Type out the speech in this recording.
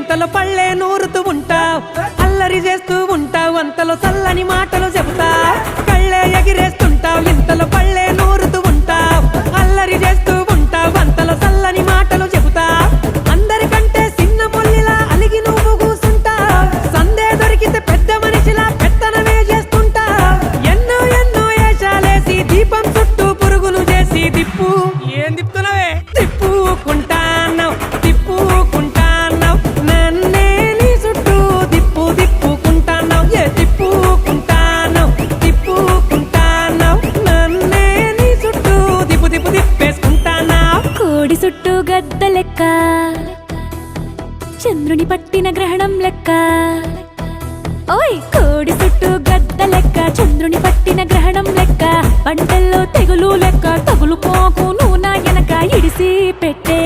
ఇంతలో పళ్ళే నూరుతూ ఉంటావు, అల్లరి చేస్తూ ఉంటావు, అంతలో చల్లని మాటలు చెబుతావు. కళ్ళే ఎగిరేస్తుంటావు, ఇంతలో పళ్ళే నూరుతూ ఉంటావు, అల్లరి చేస్తూ ఉంటావు, అంతలో చల్లని మాటలు చెబుతావు. అందరికంటే చిన్న మొల్లిలా అలిగి నువ్వు కూసుంటావు, సందే దొరికితే పెద్ద మనిషిలా పెత్తనమే చేస్తుంటావు. ఎన్నో ఎన్నో ఏషాలేసి దీపం చుట్టూ పురుగులు చేసి ఏం తిప్పుతున్నావే? తిప్పుకుంటాన్నావు, తిప్పుకుంటాన్నావు, నన్నే నీ చుట్టూ తిప్పుకుంటాన్నావు. తిప్పుకుంటాన్నావు, తిప్పుకుంటాన్నావు, నన్నే నీ చుట్టూ తిప్పేసుకుంటాన్నావు. కోడి చుట్టూ గద్ద లెక్క, చంద్రుని పట్టిన గ్రహణం లెక్క. ఓయ్ కోడి చుట్టూ గద్ద లెక్క, చంద్రుని పట్టిన గ్రహణం లెక్క. పంటల్లో తెగులు లెక్క, తగులు పోకు నువ్వు నా వెనక ఇడిసి పెట్టే